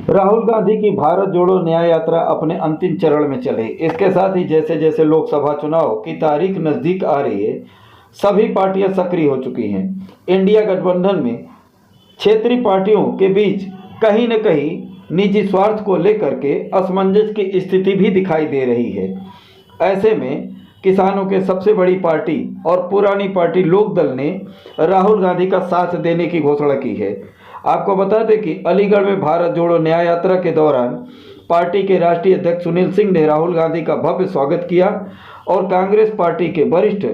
राहुल गांधी की भारत जोड़ो न्याय यात्रा अपने अंतिम चरण में चले। इसके साथ ही जैसे जैसे लोकसभा चुनाव की तारीख नज़दीक आ रही है, सभी पार्टियां सक्रिय हो चुकी हैं। इंडिया गठबंधन में क्षेत्रीय पार्टियों के बीच कहीं न कहीं निजी स्वार्थ को लेकर के असमंजस की स्थिति भी दिखाई दे रही है। ऐसे में किसानों के सबसे बड़ी पार्टी और पुरानी पार्टी लोकदल ने राहुल गांधी का साथ देने की घोषणा की है। आपको बता दें कि अलीगढ़ में भारत जोड़ो न्याय यात्रा के दौरान पार्टी के राष्ट्रीय अध्यक्ष सुनील सिंह ने राहुल गांधी का भव्य स्वागत किया और कांग्रेस पार्टी के वरिष्ठ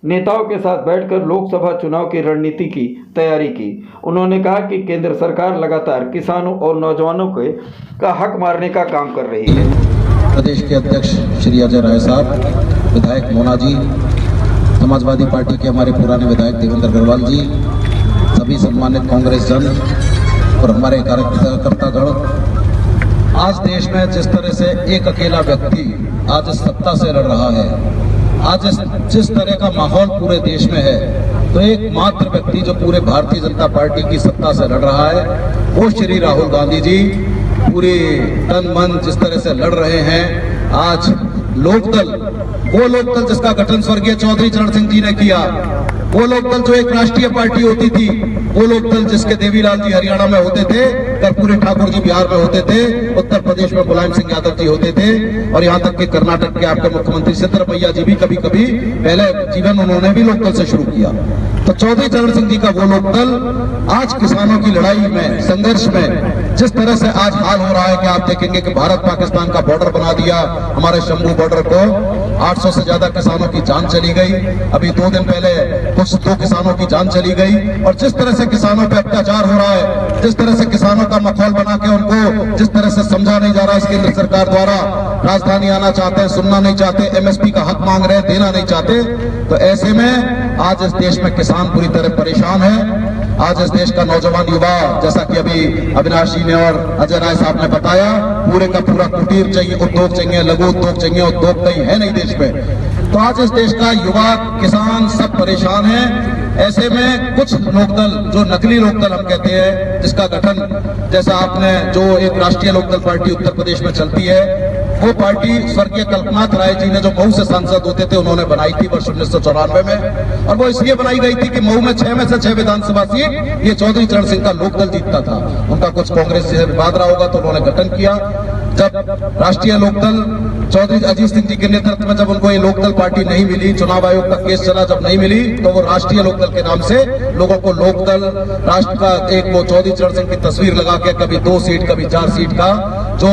नेताओं के साथ बैठकर लोकसभा चुनाव की रणनीति की तैयारी की। उन्होंने कहा कि केंद्र सरकार लगातार किसानों और नौजवानों का हक मारने का काम कर रही है। प्रदेश के अध्यक्ष श्री अजय राय साहब, विधायक मोना जी, समाजवादी पार्टी के हमारे पुराने विधायक देवेंद्र अग्रवाल जी, सभी सम्मानित कांग्रेस जन और हमारे कार्यकर्तागण, आज देश में जिस तरह से एक अकेला व्यक्ति आज सत्ता से लड़ रहा है, आज जिस तरह का माहौल पूरे देश में है, तो एकमात्र व्यक्ति जो पूरे भारतीय जनता पार्टी की सत्ता से लड़ रहा है वो श्री राहुल गांधी जी पूरे तन मन जिस तरह से लड़ रहे हैं। आज लोकदल, वो लोकदल जिसका गठन स्वर्गीय चौधरी चरण सिंह जी ने किया, वो लोकदल जो एक राष्ट्रीय पार्टी होती थी, वो लोकदल जिसके देवीलाल जी हरियाणा में होते थे, कर्पूरी ठाकुर जी बिहार में होते थे, उत्तर प्रदेश में मुलायम सिंह यादव जी होते थे और यहाँ तक कि कर्नाटक के आपके मुख्यमंत्री सिद्धरमैया जी भी कभी कभी पहले जीवन उन्होंने भी लोकदल से शुरू किया। तो चौधरी चरण सिंह जी का वो लोकदल आज किसानों की लड़ाई में, संघर्ष में जिस तरह से आज हाल हो रहा है कि आप देखेंगे कि भारत पाकिस्तान का बॉर्डर बना दिया, हमारे शंभू बॉर्डर को 800 से ज्यादा किसानों की जान चली गई। अभी 2 दिन पहले कुछ 2 किसानों की जान चली गई और जिस तरह से किसानों पे अत्याचार हो रहा है, जिस तरह से किसानों का माहौल बना के उनको जिस तरह से समझा नहीं जा रहा है केंद्र सरकार द्वारा, राजधानी आना चाहते हैं, सुनना नहीं चाहते, एमएसपी का हक मांग रहे हैं, देना नहीं चाहते, तो ऐसे में आज इस देश में किसान पूरी तरह परेशान है। आज इस देश का नौजवान युवा, जैसा कि अभी अविनाश जी ने और अजय राय साहब ने बताया, पूरे का पूरा कुटीर चाहिए, उद्योग चाहिए, लघु उद्योग चाहिए, उद्योग कहीं है नहीं देश में। तो आज इस देश का युवा, किसान सब परेशान है। ऐसे में कुछ लोकदल, जो नकली लोकदल हम कहते हैं, जिसका गठन जैसा आपने, जो एक राष्ट्रीय लोकदल पार्टी उत्तर प्रदेश में चलती है, वो पार्टी स्वर्गीय कल्पनाथ राय जी ने, जो मऊ से सांसद होते थे, उन्होंने बनाई थी वर्ष 1994 में, और वो इसलिए बनाई गई थी कि मऊ में 6 में से 6 विधानसभा सीट ये चौधरी चरण सिंह का लोकदल जीतता था। उनका कुछ कांग्रेस से विवाद रहा होगा तो उन्होंने गठन किया। जब राष्ट्रीय लोकदल चौधरी अजीत सिंह जी के नेतृत्व में जब उनको ये लोकदल पार्टी नहीं मिली, चुनाव आयोग का केस चला, जब नहीं मिली, तो वो राष्ट्रीय लोकदल के नाम से लोगों को लोकदल राष्ट्र का एक वो चौधरी चरण सिंह की तस्वीर लगा के कभी 2 सीट कभी 4 सीट का जो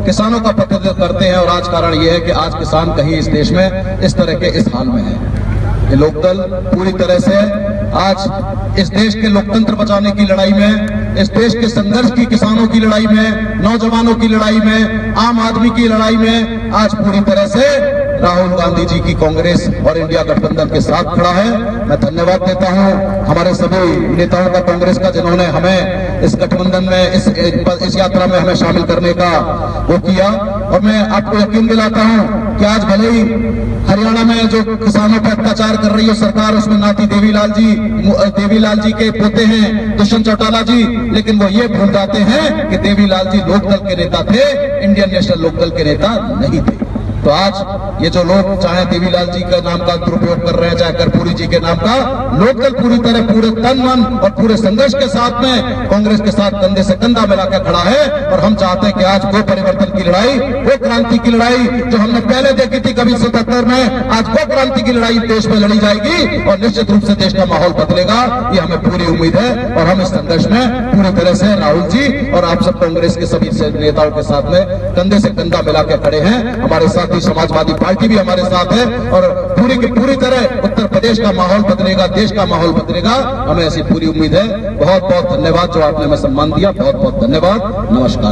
किसानों का प्रतिनिधित्व करते हैं। और आज कारण ये है कि आज किसान कहीं इस देश में इस तरह के इस हाल में है। ये लोकदल पूरी तरह से आज इस देश के लोकतंत्र बचाने की लड़ाई में, इस देश के संघर्ष की, किसानों की लड़ाई में, नौजवानों की लड़ाई में, आम आदमी की लड़ाई में आज पूरी तरह से राहुल गांधी जी की कांग्रेस और इंडिया गठबंधन के साथ खड़ा है। मैं धन्यवाद देता हूं हमारे सभी नेताओं का, कांग्रेस का, जिन्होंने हमें इस गठबंधन में, इस यात्रा में हमें शामिल करने का वो किया। और मैं आपको यकीन दिलाता हूं कि आज भले ही हरियाणा में जो किसानों पर अत्याचार कर रही है सरकार, उसमें नाती देवीलाल जी के पोते हैं दुष्यंत चौटाला जी, लेकिन वो ये भूल जाते हैं कि देवीलाल जी लोकदल के नेता थे, इंडियन नेशनल लोकदल के नेता नहीं थे। तो आज ये जो लोग चाहे देवीलाल जी के नाम का दुरुपयोग कर रहे हैं, चाहे कर्पूरी जी के नाम का, लोकदल पूरी तरह, पूरे तन मन और पूरे संघर्ष के साथ में कांग्रेस के साथ कंधे से कंधा मिलाकर खड़ा है। और हम चाहते हैं कि आज वो परिवर्तन की लड़ाई, वो क्रांति की लड़ाई जो हमने पहले देखी थी कभी 77 में, आज वो क्रांति की लड़ाई देश में लड़ी जाएगी और निश्चित रूप से देश का माहौल बदलेगा, ये हमें पूरी उम्मीद है। और हम इस संघर्ष में पूरी तरह से राहुल जी और आप सब कांग्रेस के सभी नेताओं के साथ में कंधे से कंधा मिलाकर खड़े हैं। हमारे साथ समाजवादी पार्टी भी हमारे साथ है और पूरी की पूरी तरह उत्तर प्रदेश का माहौल बदलेगा, देश का माहौल बदलेगा, हमें ऐसी पूरी उम्मीद है। बहुत बहुत धन्यवाद जो आपने हमें सम्मान दिया, बहुत बहुत धन्यवाद। नमस्कार।